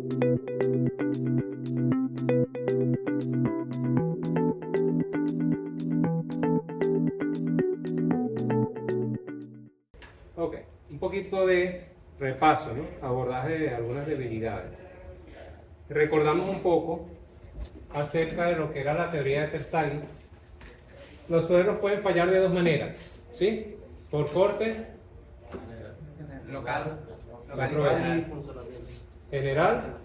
Ok, un poquito de repaso, ¿no? Abordaje de algunas debilidades. Recordamos un poco acerca de lo que era la teoría de Terzaghi. Los suelos pueden fallar de dos maneras, ¿sí? Por corte, Local, general,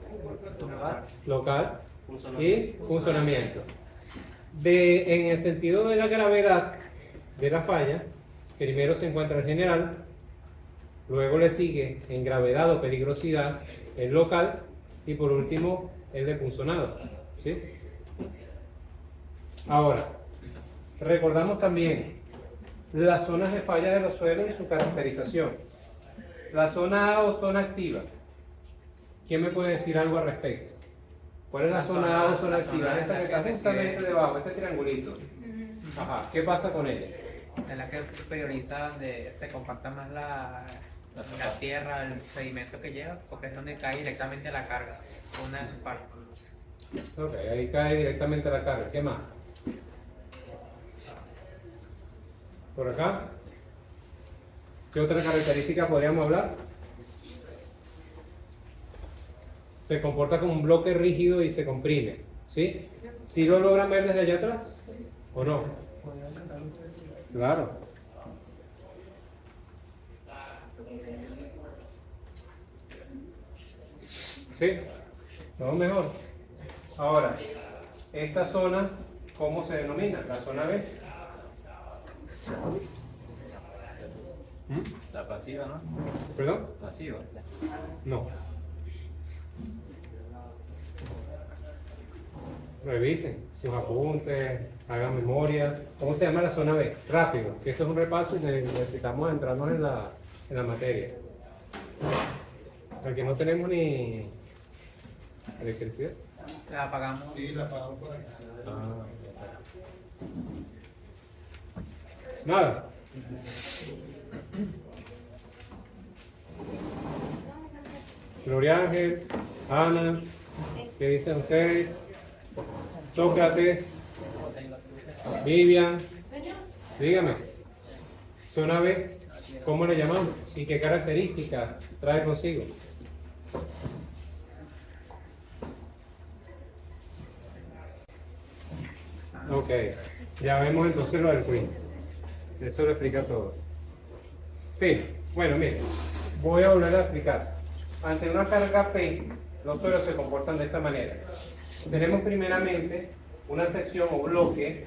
local y funcionamiento. En el sentido de la gravedad de la falla, primero se encuentra el general, luego le sigue en gravedad o peligrosidad el local y por último el de punzonado, ¿sí? Ahora, recordamos también las zonas de falla de los suelos y su caracterización. La zona A o zona activa. ¿Quién me puede decir algo al respecto? ¿Cuál es la zona A o zona activa? Esta que está justamente debajo, este triangulito. Ajá, ¿qué pasa con ella? En la que prioriza donde se compacta más la tierra, el sedimento que lleva, porque es donde cae directamente la carga, una de sus partes. Ok, ahí cae directamente la carga. ¿Qué más? ¿Por acá? ¿Qué otra característica podríamos hablar? Se comporta como un bloque rígido y se comprime, ¿sí? ¿Sí lo logran ver desde allá atrás? ¿O no? Claro. ¿Sí? Todo mejor. Ahora, esta zona, ¿cómo se denomina? La zona B. La pasiva, ¿no? ¿Perdón? Pasiva. No. Revisen sus apuntes, hagan memoria. ¿Cómo se llama la zona B? Rápido, que esto es un repaso y necesitamos entrarnos en la materia. Aquí no tenemos ni electricidad. La apagamos. Sí, la pagamos por aquí. Nada. Gloria Ángel, Ana, ¿qué dicen ustedes? Sócrates, Vivian, dígame, zona B, ¿cómo le llamamos? ¿Y qué características trae consigo? Ok, ya vemos entonces lo del quiz. Eso lo explica todo. Sí, bueno, miren, voy a volver a explicar. Ante una carga P, los suelos se comportan de esta manera. Tenemos primeramente una sección o bloque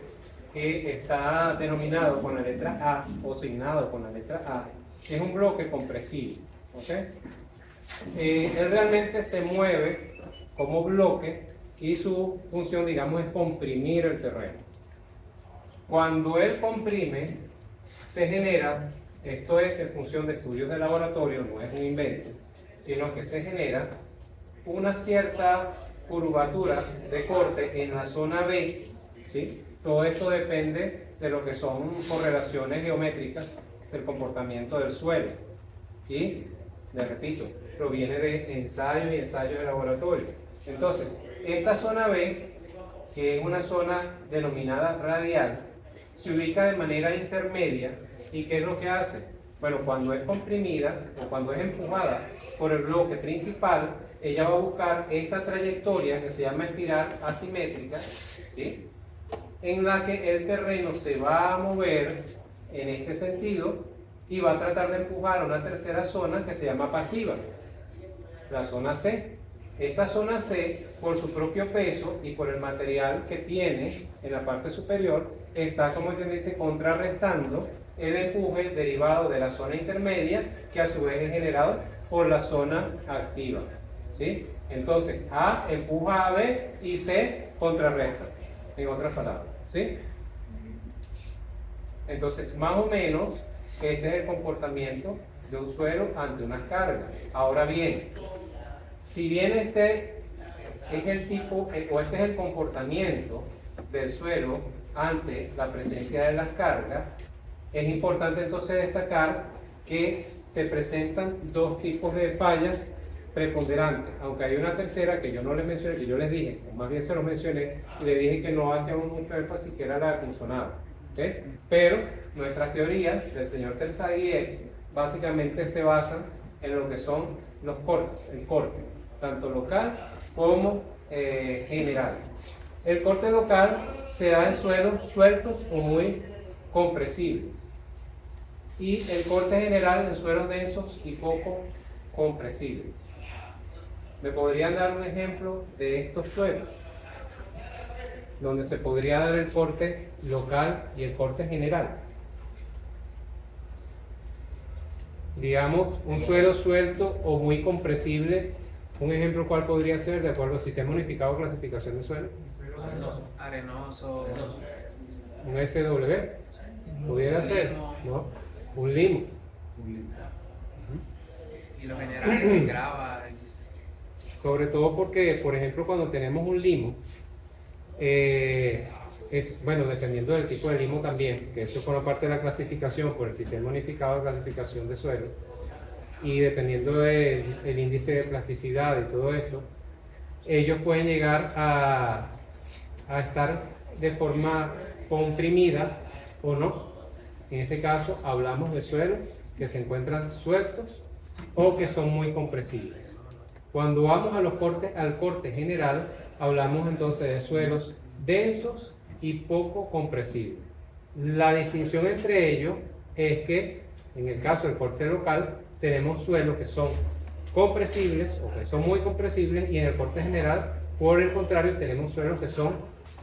que está denominado con la letra A o asignado con la letra A, que es un bloque compresivo. ¿Ok? Él realmente se mueve como bloque y su función, digamos, es comprimir el terreno. Cuando él comprime, se genera, esto es en función de estudios de laboratorio, no es un invento, sino que se genera una cierta curvatura de corte en la zona B, ¿sí? Todo esto depende de lo que son correlaciones geométricas del comportamiento del suelo. Y, le repito, proviene de ensayos y ensayos de laboratorio. Entonces, esta zona B, que es una zona denominada radial, se ubica de manera intermedia. ¿Y qué es lo que hace? Bueno, cuando es comprimida o cuando es empujada por el bloque principal, ella va a buscar esta trayectoria que se llama espiral asimétrica, ¿sí? En la que el terreno se va a mover en este sentido y va a tratar de empujar a una tercera zona que se llama pasiva, la zona C. Esta zona C, por su propio peso y por el material que tiene en la parte superior, está, como quien dice, contrarrestando el empuje derivado de la zona intermedia, que a su vez es generado por la zona activa, ¿sí? Entonces, A empuja a B y C contrarresta, en otras palabras, ¿sí? Entonces, más o menos, este es el comportamiento de un suelo ante una carga. Ahora bien, si bien este es el tipo, o este es el comportamiento del suelo ante la presencia de las cargas, es importante entonces destacar que se presentan dos tipos de fallas preponderante, aunque hay una tercera que yo no les mencioné, que yo les dije, o más bien se lo mencioné, y le dije que no hacíamos mucho énfasis, que era la consonante. ¿Okay? Pero nuestras teorías del señor Terzaghi básicamente se basan en lo que son los cortes, el corte, tanto local como general. El corte local se da en suelos sueltos o muy compresibles, y el corte general en suelos densos y poco compresibles. ¿Me podrían dar un ejemplo de estos suelos donde se podría dar el corte local y el corte general? Digamos, un suelo suelto o muy compresible, un ejemplo cuál podría ser de acuerdo al Sistema Unificado de Clasificación de Suelo. Arenoso. Un SW, pudiera ser, ¿no? Un limo. Y lo general es grava. Sobre todo porque, por ejemplo, cuando tenemos un limo, bueno, dependiendo del tipo de limo también, que eso forma parte de la clasificación por el Sistema Unificado de Clasificación de Suelo, y dependiendo del índice de plasticidad y todo esto, ellos pueden llegar a estar de forma comprimida o no. En este caso hablamos de suelos que se encuentran sueltos o que son muy compresibles. Cuando vamos a al corte general, hablamos entonces de suelos densos y poco compresibles. La distinción entre ellos es que en el caso del corte local tenemos suelos que son compresibles o que son muy compresibles, y en el corte general, por el contrario, tenemos suelos que son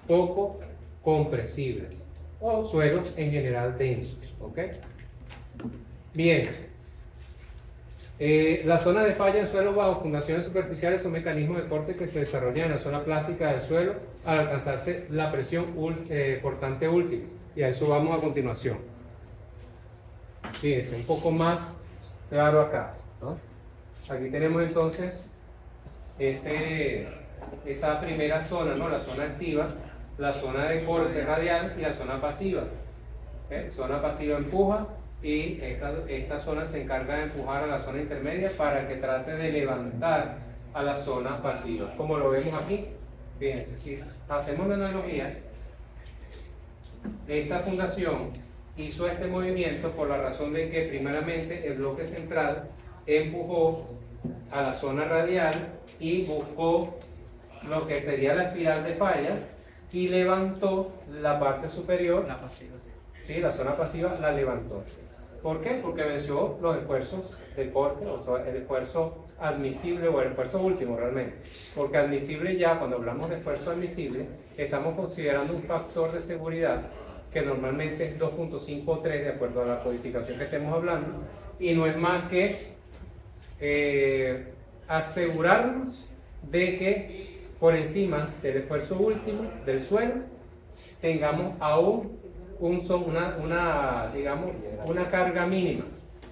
poco compresibles o suelos en general densos. ¿Ok? Bien. La zona de falla en suelo bajo fundaciones superficiales son mecanismos de corte que se desarrollan en la zona plástica del suelo al alcanzarse la presión cortante última, y a eso vamos a continuación. Fíjense, un poco más claro acá, ¿no? Aquí tenemos entonces esa primera zona, ¿no? La zona activa, la zona de corte radial y la zona pasiva. ¿Okay? Zona pasiva empuja, y esta zona se encarga de empujar a la zona intermedia para que trate de levantar a la zona pasiva, como lo vemos aquí. Fíjense, si hacemos la analogía, esta fundación hizo este movimiento por la razón de que primeramente el bloque central empujó a la zona radial y buscó lo que sería la espiral de falla y levantó la parte superior. La pasiva. Sí, la zona pasiva la levantó. ¿Por qué? Porque venció los esfuerzos de corte, o sea, el esfuerzo admisible o el esfuerzo último realmente. Porque admisible, ya cuando hablamos de esfuerzo admisible, estamos considerando un factor de seguridad que normalmente es 2.5 o 3 de acuerdo a la codificación que estemos hablando, y no es más que asegurarnos de que por encima del esfuerzo último del suelo tengamos aún digamos, una carga mínima,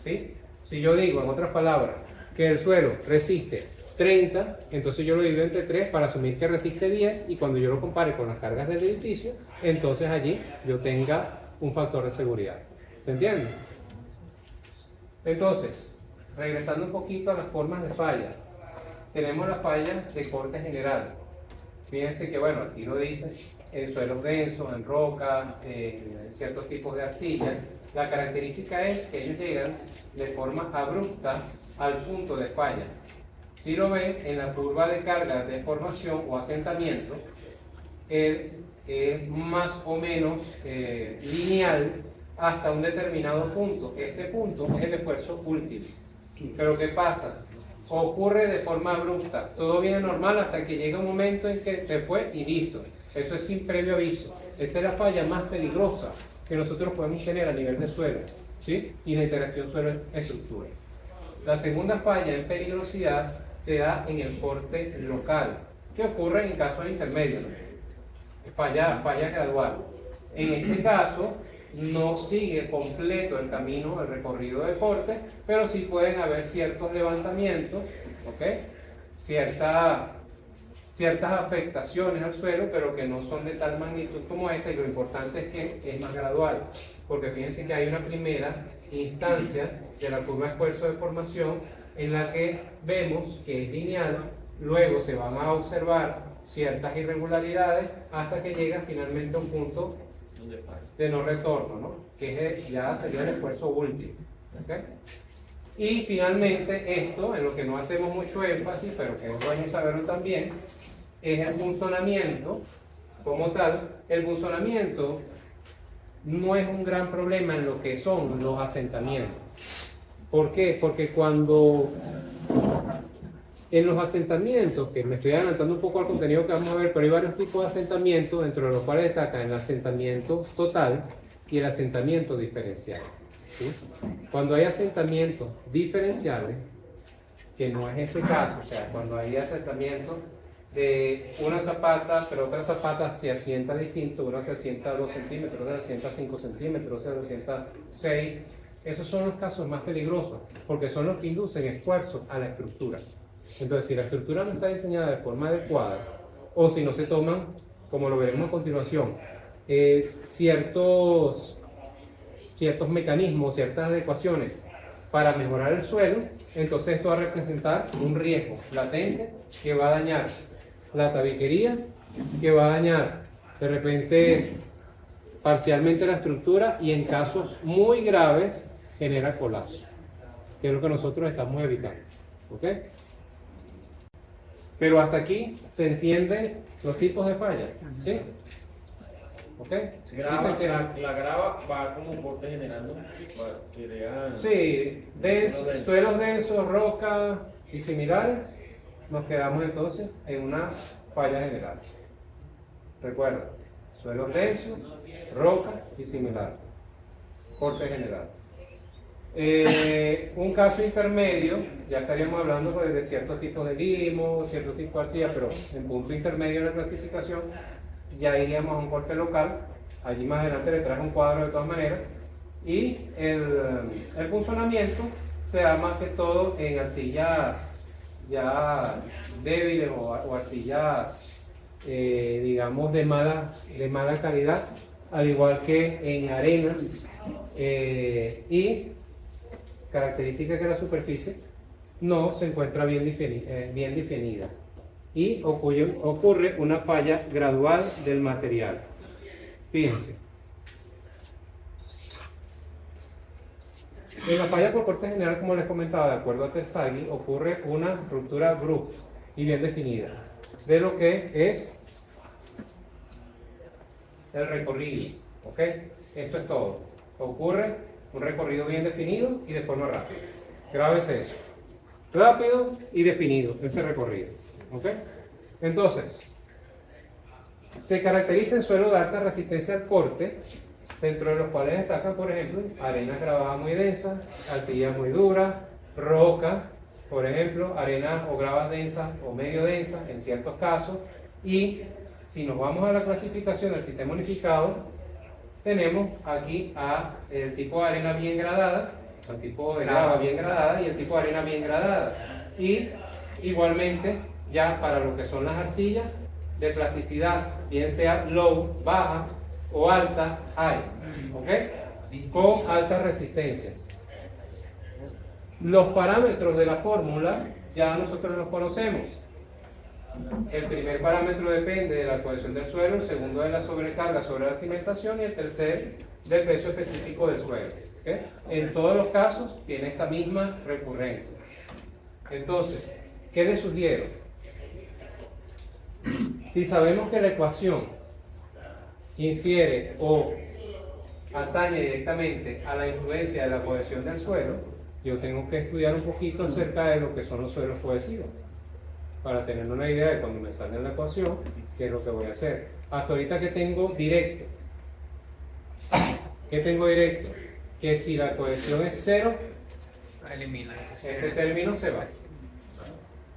¿sí? Si yo digo, en otras palabras, que el suelo resiste 30, entonces yo lo divido entre 3 para asumir que resiste 10, y cuando yo lo compare con las cargas del edificio, entonces allí yo tenga un factor de seguridad. ¿Se entiende? Entonces, regresando un poquito a las formas de falla, tenemos la falla de corte general. Fíjense que, bueno, aquí lo dice, en suelos densos, en roca, en ciertos tipos de arcilla. La característica es que ellos llegan de forma abrupta al punto de falla. Si lo ven en la curva de carga de formación o asentamiento, es más o menos lineal hasta un determinado punto. Este punto es el esfuerzo último. Pero ¿qué pasa? Ocurre de forma abrupta. Todo viene normal hasta que llega un momento en que se fue y listo. Eso es sin previo aviso. Esa es la falla más peligrosa que nosotros podemos tener a nivel de suelo, ¿sí? Y la interacción suelo-estructura. La segunda falla en peligrosidad se da en el corte local, que ocurre en casos intermedios, ¿no? Falla gradual. En este caso, no sigue completo el camino, el recorrido de corte, pero sí pueden haber ciertos levantamientos, ¿ok? Ciertas afectaciones al suelo, pero que no son de tal magnitud como esta, y lo importante es que es más gradual, porque fíjense que hay una primera instancia de la curva de esfuerzo de formación en la que vemos que es lineal, luego se van a observar ciertas irregularidades hasta que llega finalmente a un punto de no retorno, ¿no? Que ya sería el esfuerzo último. ¿Okay? Y finalmente esto, en lo que no hacemos mucho énfasis, pero que es bueno saberlo también, es el punzonamiento como tal. El punzonamiento no es un gran problema en lo que son los asentamientos. ¿Por qué? Porque cuando en los asentamientos, que me estoy adelantando un poco al contenido que vamos a ver, pero hay varios tipos de asentamientos, dentro de los cuales destaca el asentamiento total y el asentamiento diferencial. ¿Sí? Cuando hay asentamientos diferenciales, que no es este caso, o sea, cuando hay asentamientos de una zapata, pero otra zapata se asienta distinto, una se asienta 2 centímetros, otra se asienta 5 centímetros, otra se asienta 6, esos son los casos más peligrosos, porque son los que inducen esfuerzo a la estructura. Entonces, si la estructura no está diseñada de forma adecuada, o si no se toman, como lo veremos a continuación, ciertos mecanismos, ciertas adecuaciones para mejorar el suelo, entonces esto va a representar un riesgo latente que va a dañar la tabiquería, que va a dañar de repente parcialmente la estructura y en casos muy graves genera colapso, que es lo que nosotros estamos evitando. ¿Ok? Pero hasta aquí se entienden los tipos de fallas. ¿Sí? ¿Ok? La grava va como corte generando. Sí, suelos densos, roca y similares, nos quedamos entonces en una falla general. Recuerda, suelos densos, roca y similares. Corte general. Un caso intermedio, ya estaríamos hablando pues, de ciertos tipos de limo, ciertos tipos de arcilla, pero en punto intermedio de la clasificación ya iríamos a un corte local. Allí más adelante le traje un cuadro de todas maneras. Y el funcionamiento se da más que todo en arcillas ya débiles o arcillas, digamos, de mala calidad, al igual que en arenas. Y característica que la superficie no se encuentra bien definida y ocurre una falla gradual del material. Fíjense, en la falla por corte general, como les comentaba, de acuerdo a Terzaghi, ocurre una ruptura abrupta y bien definida de lo que es el recorrido. ¿Ok? Esto es todo. Ocurre un recorrido bien definido y de forma rápida. Grábese eso. Rápido y definido ese recorrido. ¿Ok? Entonces, se caracteriza en suelo de alta resistencia al corte, dentro de los cuales destacan, por ejemplo, arenas gravadas muy densas, arcillas muy duras, roca, por ejemplo, arenas o gravas densas o medio densas en ciertos casos. Y si nos vamos a la clasificación del sistema unificado, tenemos aquí el tipo de arena bien gradada, el tipo de grava bien gradada y el tipo de arena bien gradada. Y igualmente, ya para lo que son las arcillas, de plasticidad, bien sea low, baja o alta, high, ¿ok? Con altas resistencias. Los parámetros de la fórmula ya nosotros los conocemos. El primer parámetro depende de la cohesión del suelo, el segundo de la sobrecarga sobre la cimentación y el tercer del peso específico del suelo. ¿Okay? En todos los casos tiene esta misma recurrencia. Entonces, ¿qué les sugiero? Si sabemos que la ecuación infiere o atañe directamente a la influencia de la cohesión del suelo, yo tengo que estudiar un poquito acerca de lo que son los suelos cohesivos, para tener una idea de cuando me salga la ecuación, qué es lo que voy a hacer. Hasta ahorita que tengo directo. ¿Qué tengo directo? Que si la cohesión es 0, Elimina. este término se va.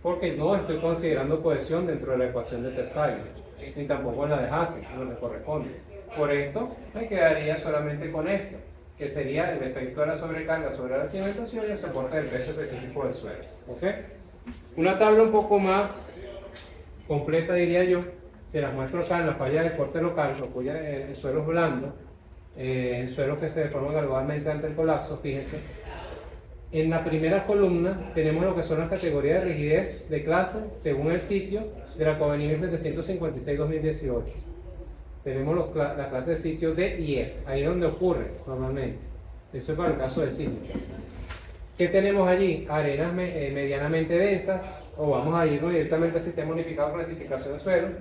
Porque no estoy considerando cohesión dentro de la ecuación de Terzaghi, ni tampoco en la de Hasse, donde corresponde. Por esto, me quedaría solamente con esto, que sería el efecto de la sobrecarga sobre la cimentación y el soporte del peso específico del suelo. ¿Ok? Una tabla un poco más completa, diría yo, se las muestro acá en la falla de corte local, lo cuya en suelos blandos, en suelos que se deforman gradualmente ante el colapso, fíjense. En la primera columna tenemos lo que son las categorías de rigidez de clase según el sitio de la conveniencia 756-2018. Tenemos la clase de sitio D y E, ahí es donde ocurre normalmente. Eso es para el caso del sitio. ¿Qué tenemos allí? Arenas medianamente densas, o vamos a irnos directamente al Sistema Unificado de Clasificación de Suelos.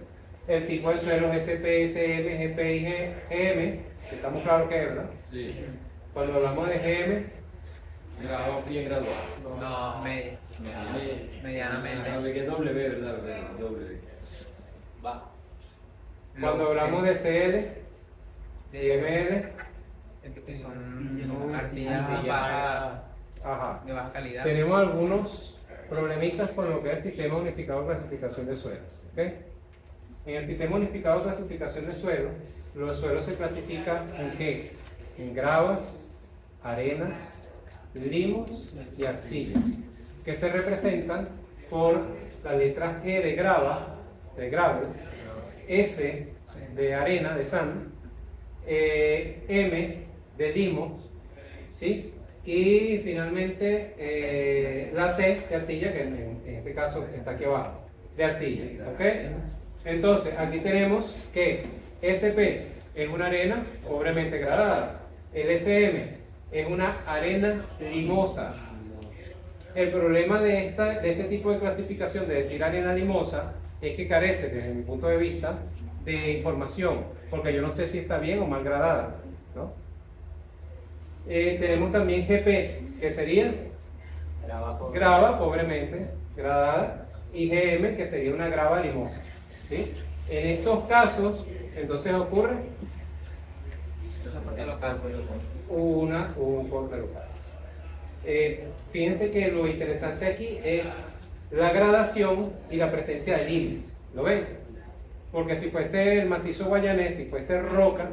El tipo de suelo es SP, SM, GP y GM, estamos claros que es, ¿verdad? Sí. Cuando hablamos de GM, Grado bien graduado. No, medianamente. Que es W, ¿verdad? W. Va. cuando hablamos de CL y ML, son arcillas ajá, de baja calidad. tenemos algunos problemitas con lo que es el Sistema Unificado de Clasificación de Suelos. ¿Okay? En el Sistema Unificado de Clasificación de Suelos, los suelos se clasifican en ¿qué? En gravas, arenas, limos y arcillas, que se representan por la letra G de grava, de gravel, S de arena, de sand, M de limo, ¿sí? Y finalmente la C de arcilla, que en este caso está aquí abajo, de arcilla, ¿ok? Entonces, aquí tenemos que SP es una arena pobremente gradada, el SM es una arena limosa. El problema de este tipo de clasificación, de decir arena limosa, es que carece, desde mi punto de vista, de información, porque yo no sé si está bien o mal gradada, ¿no? Tenemos también GP, que sería grava pobremente gradada, y GM, que sería una grava limosa, ¿sí? En estos casos, entonces ocurre un corte local. Fíjense que lo interesante aquí es la gradación y la presencia de líneas. ¿Lo ven? Porque si fuese el macizo guayanés, si fuese roca,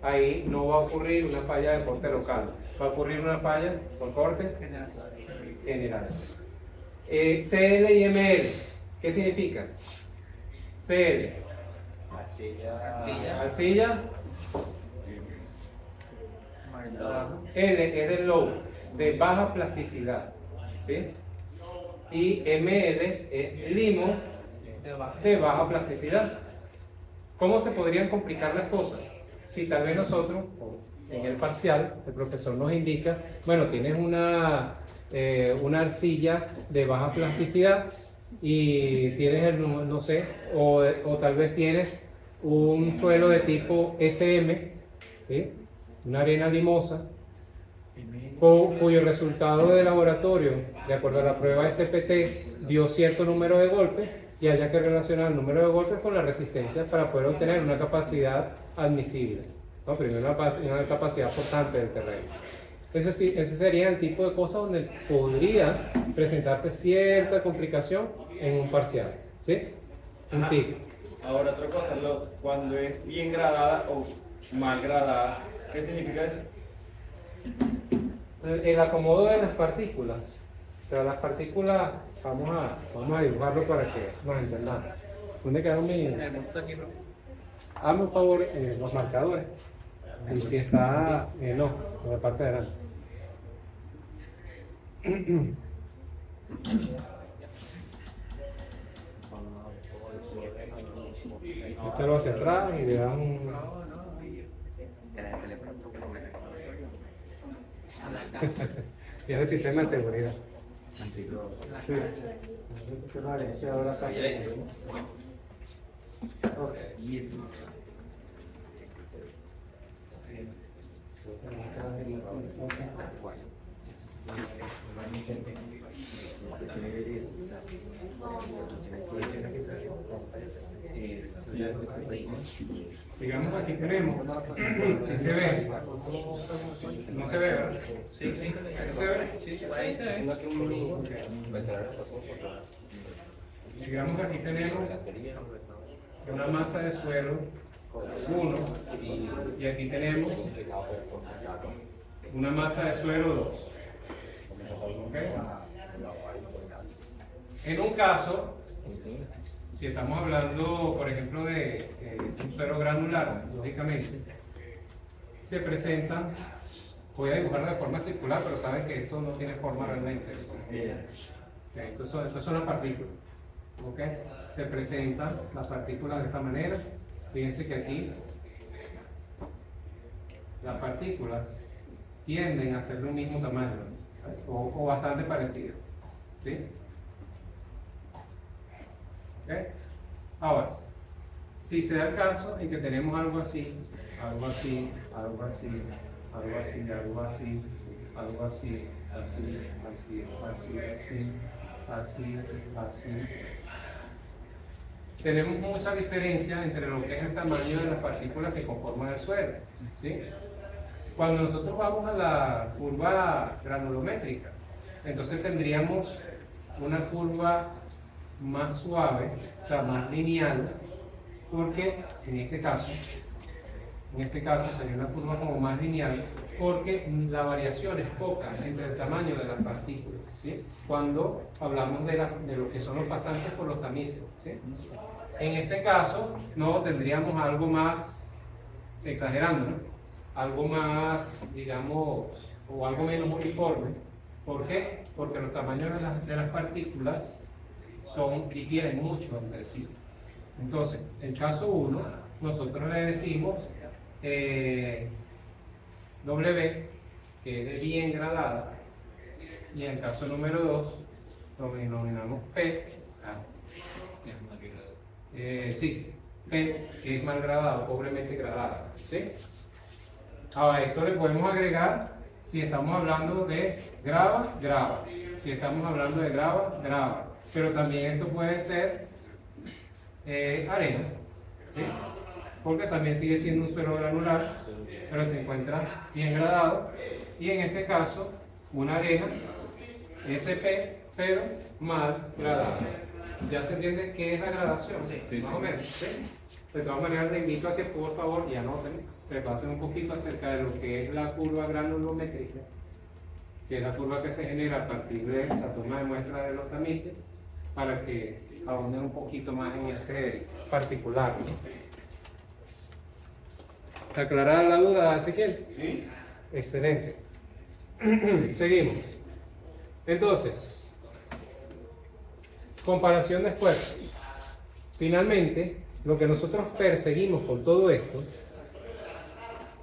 ahí no va a ocurrir una falla de corte local, va a ocurrir una falla por corte general. CL y ML, ¿qué significa? CL, arcilla, L es de low, de baja plasticidad, ¿sí? Y ML es limo, de baja plasticidad. ¿Cómo se podrían complicar las cosas? Si tal vez nosotros, en el parcial, el profesor nos indica, bueno, tienes una arcilla de baja plasticidad y tienes, no sé, o tal vez tienes un suelo de tipo SM, ¿sí? Una arena limosa, cuyo resultado de laboratorio, de acuerdo a la prueba SPT, dio cierto número de golpes y haya que relacionar el número de golpes con la resistencia para poder obtener una capacidad admisible, ¿no? Primero una capacidad portante del terreno. Ese sería el tipo de cosas donde podría presentarse cierta complicación en un parcial, ¿sí? Un tip. Ahora otra cosa, cuando es bien gradada o mal gradada, ¿qué significa eso? El acomodo de las partículas. O sea, las partículas, vamos a dibujarlo para que nos entendamos. ¿Dónde quedaron mis? Hazme un favor, los marcadores. Y si está, no, por la parte de adelante. Échalo hacia atrás y le dan un... Tiene el sistema de seguridad. Sí. Ahora está. Digamos, aquí tenemos, si se ve, no se ve, ¿verdad? Sí, sí. ¿Se ve? Sí, por ahí se ve. Digamos que aquí tenemos una masa de suelo 1 y aquí tenemos una masa de suelo 2. ¿Okay? En un caso, si estamos hablando, por ejemplo, de un suelo granular, lógicamente, se presentan voy a dibujarlo de forma circular, pero saben que esto no tiene forma realmente. Estas son las partículas. ¿Ok? Se presentan las partículas de esta manera. Fíjense que aquí las partículas tienden a ser de un mismo tamaño o bastante parecido. ¿Sí? ¿Ok? Ahora, si se da el caso en que tenemos algo así, algo así, algo así, algo así, algo así, algo así, así, así, así, así, así, así. Tenemos mucha diferencia entre lo que es el tamaño de las partículas que conforman el suelo. ¿Sí? Cuando nosotros vamos a la curva granulométrica, entonces tendríamos una curva más suave, o sea, más lineal, porque en este caso sería una curva como más lineal, porque la variación es poca entre el tamaño de las partículas, ¿sí? Cuando hablamos de lo que son los pasantes por los tamices, ¿sí? En este caso, no tendríamos algo más, exagerando, ¿no? Algo más, digamos, o algo menos uniforme. ¿Por qué? Porque los tamaños de las partículas difieren mucho entre sí. Entonces, en caso 1, nosotros le decimos W, que es de bien gradada, y en el caso número 2, lo denominamos P, sí, P, que es mal gradada, pobremente gradada, ¿sí? Ahora, esto le podemos agregar si estamos hablando de grava, grava, si estamos hablando de grava, grava, pero también esto puede ser arena, ¿sí? Porque también sigue siendo un suelo granular, pero se encuentra bien gradado, y en este caso, una arena SP, pero mal gradada. ¿Ya se entiende qué es la gradación? Sí, más o menos, ¿sí? De todas maneras, les invito a que por favor, y anoten, repasen un poquito acerca de lo que es la curva granulométrica, que es la curva que se genera a partir de la toma de muestras de los tamices, para que ahonden un poquito más en este particular, ¿no? ¿Aclarada la duda, Ezequiel? Sí. Excelente. Seguimos. Entonces, comparación de esfuerzos. Finalmente, lo que nosotros perseguimos con todo esto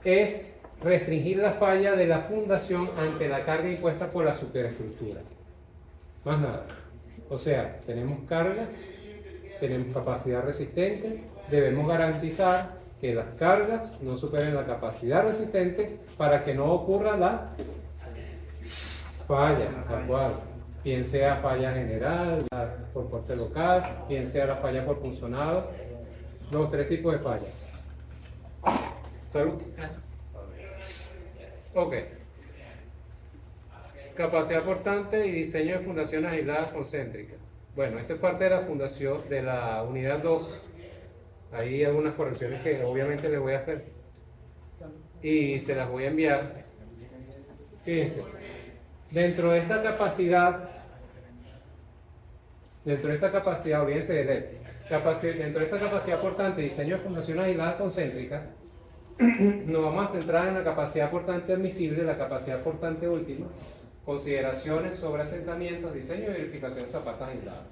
es restringir la falla de la fundación ante la carga impuesta por la superestructura. Más nada. O sea, tenemos cargas, tenemos capacidad resistente, debemos garantizar que las cargas no superen la capacidad resistente para que no ocurra la falla, tal cual. Bien sea falla general, por corte local, bien sea la falla por punzonado, los tres tipos de fallas. Salud. Gracias. Ok. Capacidad portante y diseño de fundaciones aisladas concéntricas. Bueno, esta es parte de la fundación de la unidad 2. Hay algunas correcciones que obviamente les voy a hacer y se las voy a enviar. Fíjense, dentro de esta capacidad, olvídense de él, dentro de esta capacidad portante y diseño de fundaciones aisladas concéntricas, nos vamos a centrar en la capacidad portante admisible, la capacidad portante última, consideraciones sobre asentamientos, diseño y verificación de zapatas aisladas.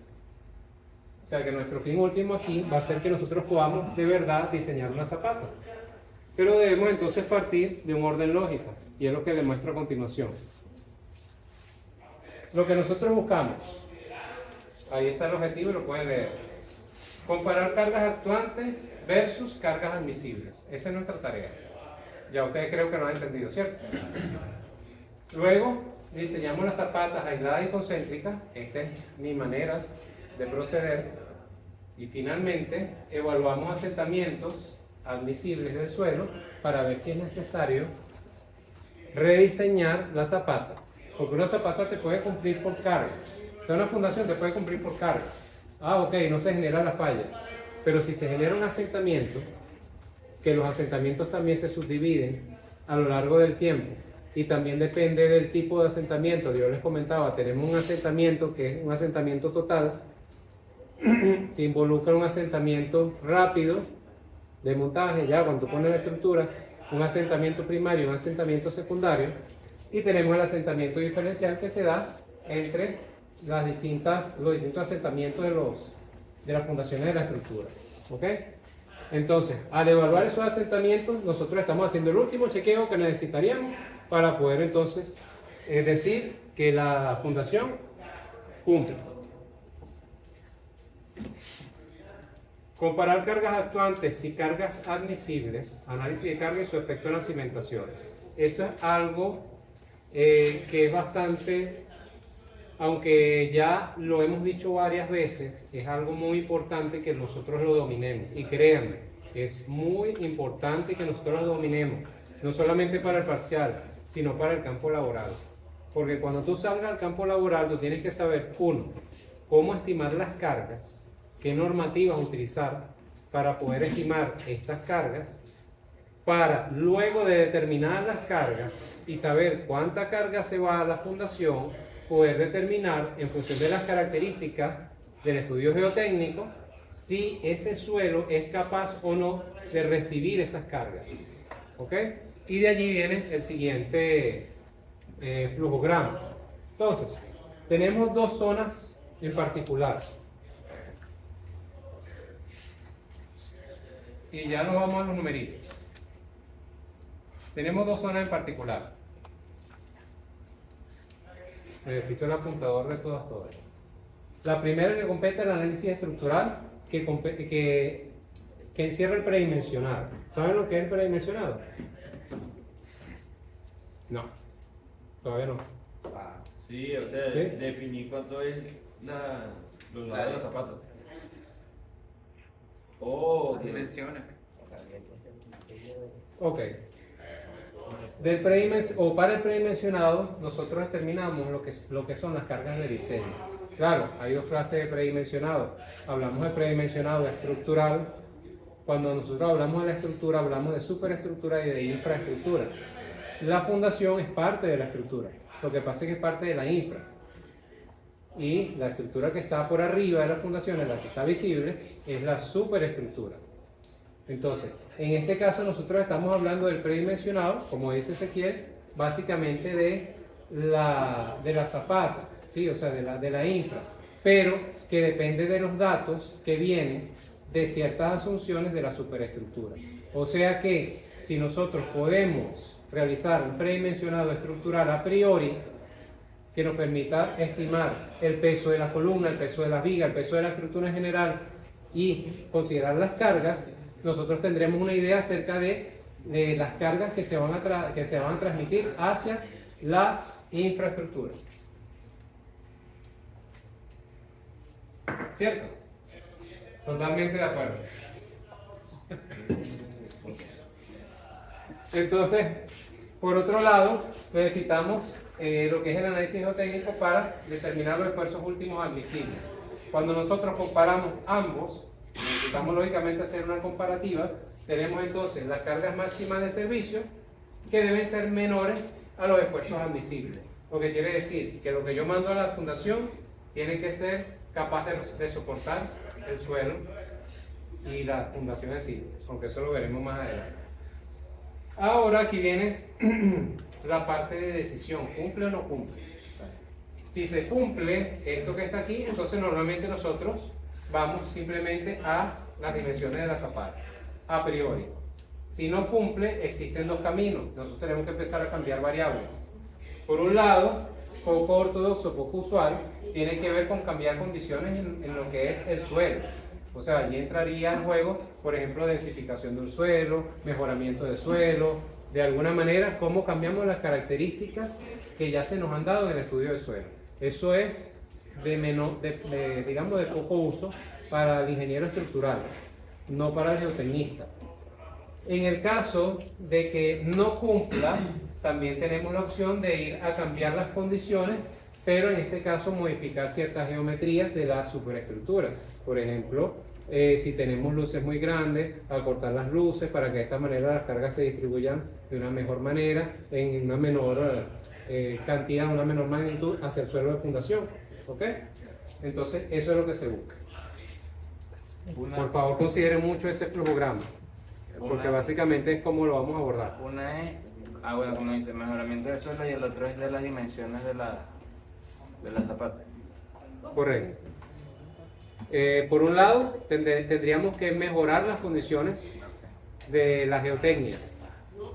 O sea que nuestro fin último aquí va a ser que nosotros podamos de verdad diseñar una zapata. Pero debemos entonces partir de un orden lógico, y es lo que demuestro a continuación. Lo que nosotros buscamos, ahí está el objetivo y lo pueden leer. Comparar cargas actuantes versus cargas admisibles. Esa es nuestra tarea. Ya ustedes creo que lo han entendido, ¿cierto? Luego, diseñamos las zapatas aisladas y concéntricas. Esta es mi manera de proceder. Y finalmente, evaluamos asentamientos admisibles del suelo para ver si es necesario rediseñar la zapata. Porque una zapata te puede cumplir por carga. O sea, una fundación te puede cumplir por carga. Ah, ok, no se genera la falla. Pero si se genera un asentamiento, que los asentamientos también se subdividen a lo largo del tiempo, y también depende del tipo de asentamiento. Yo les comentaba, tenemos un asentamiento que es un asentamiento total, que involucra un asentamiento rápido de montaje, ya cuando tú pones la estructura, un asentamiento primario y un asentamiento secundario. Y tenemos el asentamiento diferencial que se da entre los distintos asentamientos de las fundaciones de la estructura. ¿Ok? Entonces, al evaluar esos asentamientos, nosotros estamos haciendo el último chequeo que necesitaríamos para poder entonces decir que la fundación cumple. Comparar cargas actuantes y cargas admisibles, análisis de carga y su efecto en las cimentaciones. Esto es algo que es bastante, aunque ya lo hemos dicho varias veces, es algo muy importante que nosotros lo dominemos. Y créanme, es muy importante que nosotros lo dominemos, no solamente para el parcial, sino para el campo laboral. Porque cuando tú salgas al campo laboral, tú tienes que saber, uno, cómo estimar las cargas, qué normativas utilizar para poder estimar estas cargas, para luego de determinar las cargas y saber cuánta carga se va a la fundación, poder determinar en función de las características del estudio geotécnico si ese suelo es capaz o no de recibir esas cargas. ¿Ok? Y de allí viene el siguiente flujograma. Entonces, tenemos dos zonas en particular. Y ya nos vamos a los numeritos. Tenemos dos zonas en particular. Necesito el apuntador de todas. La primera que compete el análisis estructural, que encierra el predimensionado. ¿Saben lo que es el predimensionado? No, todavía no. Sí, o sea, ¿Sí? definir cuánto es los lados de los zapatos. Oh, Dimensiones. Ok. Para el predimensionado, nosotros determinamos lo que son las cargas de diseño. Claro, hay dos clases de predimensionado. Hablamos de predimensionado estructural. Cuando nosotros hablamos de la estructura, hablamos de superestructura y de infraestructura. La fundación es parte de la estructura. Lo que pasa es que es parte de la infra. Y la estructura que está por arriba de la fundación, la que está visible, es la superestructura. Entonces, en este caso nosotros estamos hablando del predimensionado, como dice Ezequiel, básicamente de la zapata, ¿sí? O sea, de la infra, pero que depende de los datos que vienen de ciertas asunciones de la superestructura. O sea que si nosotros podemos realizar un predimensionado estructural a priori, que nos permita estimar el peso de la columna, el peso de la viga, el peso de la estructura en general y considerar las cargas, nosotros tendremos una idea acerca de las cargas que se van a transmitir hacia la infraestructura. ¿Cierto? Totalmente de acuerdo. Entonces, por otro lado, necesitamos lo que es el análisis geotécnico para determinar los esfuerzos últimos admisibles. Cuando nosotros comparamos ambos, necesitamos lógicamente hacer una comparativa, tenemos entonces las cargas máximas de servicio que deben ser menores a los esfuerzos admisibles. Lo que quiere decir que lo que yo mando a la fundación tiene que ser capaz de soportar el suelo y la fundación en sí, aunque eso lo veremos más adelante. Ahora aquí viene la parte de decisión, ¿cumple o no cumple? Si se cumple esto que está aquí, entonces normalmente nosotros vamos simplemente a las dimensiones de la zapata, a priori. Si no cumple, existen dos caminos. Nosotros tenemos que empezar a cambiar variables. Por un lado, poco ortodoxo, poco usual, tiene que ver con cambiar condiciones en lo que es el suelo. O sea, allí entraría en juego, por ejemplo, densificación del suelo, mejoramiento del suelo, de alguna manera, cómo cambiamos las características que ya se nos han dado en el estudio del suelo. Eso es digamos, de poco uso para el ingeniero estructural, no para el geotecnista. En el caso de que no cumpla, también tenemos la opción de ir a cambiar las condiciones, pero en este caso modificar ciertas geometrías de la superestructura. Por ejemplo, si tenemos luces muy grandes, acortar las luces para que de esta manera las cargas se distribuyan de una mejor manera, en una menor cantidad, una menor magnitud hacia el suelo de fundación. ¿Ok? Entonces, eso es lo que se busca. Por favor, consideren mucho ese flujograma, porque básicamente es como lo vamos a abordar. Una es Ah, bueno, como dice, mejoramiento del suelo y el otro es de las dimensiones de la zapata. Correcto. Por un lado, tendríamos que mejorar las condiciones de la geotecnia.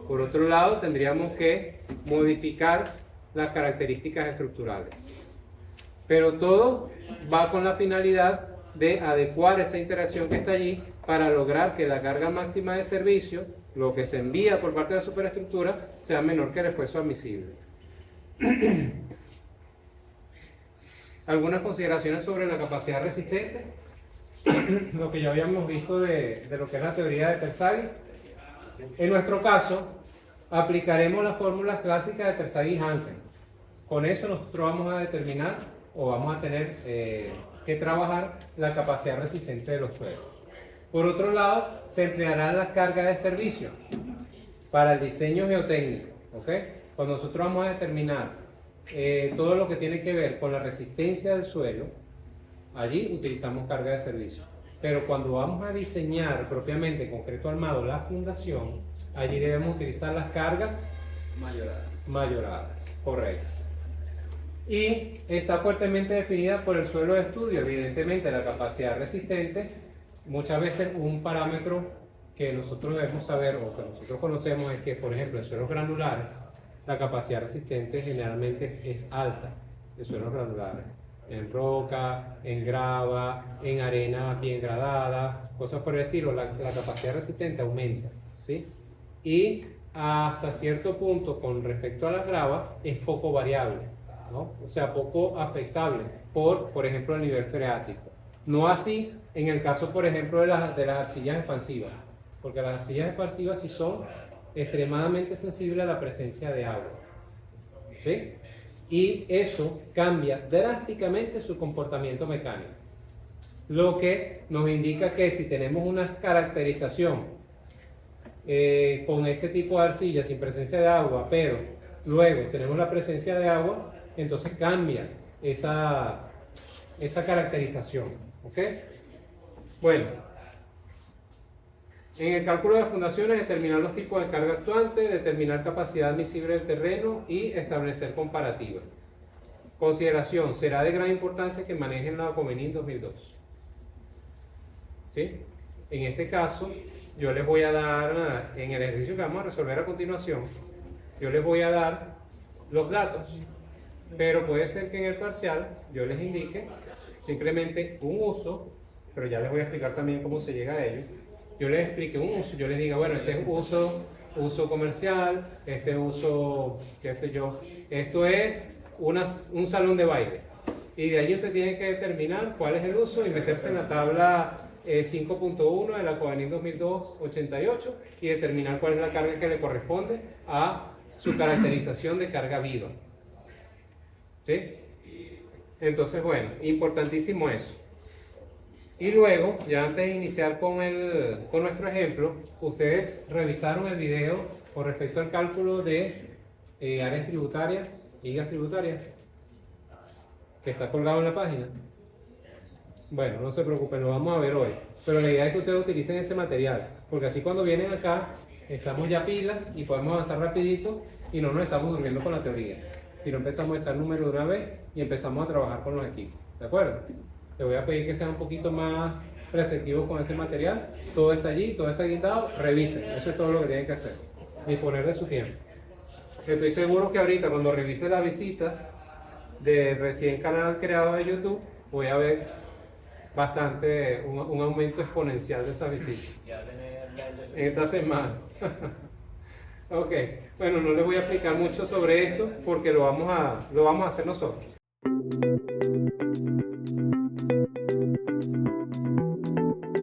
Por otro lado, tendríamos que modificar las características estructurales. Pero todo va con la finalidad de adecuar esa interacción que está allí para lograr que la carga máxima de servicio, lo que se envía por parte de la superestructura, sea menor que el esfuerzo admisible. Algunas consideraciones sobre la capacidad resistente, lo que ya habíamos visto de lo que es la teoría de Terzaghi. En nuestro caso, aplicaremos las fórmulas clásicas de Terzaghi y Hansen. Con eso nosotros vamos a determinar o vamos a tener que trabajar la capacidad resistente de los suelos. Por otro lado, se emplearán las cargas de servicio para el diseño geotécnico. ¿Okay? Cuando nosotros vamos a determinar todo lo que tiene que ver con la resistencia del suelo, allí utilizamos carga de servicio. Pero cuando vamos a diseñar propiamente, en concreto armado, la fundación, allí debemos utilizar las cargas mayoradas. Correcto. Y está fuertemente definida por el suelo de estudio. Evidentemente, la capacidad resistente, muchas veces un parámetro que nosotros debemos saber o que nosotros conocemos es que, por ejemplo, en suelos granulares, la capacidad resistente generalmente es alta de suelos granulares. En roca, en grava, en arena bien gradada, cosas por el estilo, la capacidad resistente aumenta, ¿sí? Y hasta cierto punto, con respecto a las gravas, es poco variable, ¿no? O sea, poco afectable por ejemplo, el nivel freático. No así en el caso, por ejemplo, de las arcillas expansivas, porque las arcillas expansivas sí son extremadamente sensibles a la presencia de agua, ¿sí? Y eso cambia drásticamente su comportamiento mecánico, lo que nos indica que si tenemos una caracterización con ese tipo de arcilla sin presencia de agua, pero luego tenemos la presencia de agua, entonces cambia esa caracterización. ¿Ok? Bueno, en el cálculo de fundaciones, determinar los tipos de carga actuante, determinar capacidad admisible del terreno y establecer comparativas. Consideración: será de gran importancia que manejen la Comenín 2002. ¿Sí? En este caso, yo les voy a dar, en el ejercicio que vamos a resolver a continuación, yo les voy a dar los datos, pero puede ser que en el parcial yo les indique simplemente un uso, pero ya les voy a explicar también cómo se llega a ello. Yo les explique un uso, yo les diga, bueno, este es uso comercial, este uso, qué sé yo, esto es un salón de baile. Y de allí usted tiene que determinar cuál es el uso y meterse en la tabla 5.1 de la Covenin 2002-88 y determinar cuál es la carga que le corresponde a su caracterización de carga viva. ¿Sí? Entonces, bueno, importantísimo eso. Y luego, ya antes de iniciar con nuestro ejemplo, ustedes revisaron el video con respecto al cálculo de áreas tributarias y gas tributarias, que está colgado en la página. Bueno, no se preocupen, lo vamos a ver hoy. Pero la idea es que ustedes utilicen ese material, porque así cuando vienen acá, estamos ya pilas y podemos avanzar rapidito y no nos estamos durmiendo con la teoría, sino empezamos a echar números de una vez y empezamos a trabajar con los equipos. ¿De acuerdo? Te voy a pedir que sean un poquito más receptivos con ese material. Todo está allí, todo está guindado. Revisen. Eso es todo lo que tienen que hacer. Disponer de su tiempo. Estoy seguro que ahorita, cuando revise la visita del recién canal creado de YouTube, voy a ver bastante, un aumento exponencial de esa visita. En esta semana. Ok. Bueno, no les voy a explicar mucho sobre esto porque lo vamos a hacer nosotros.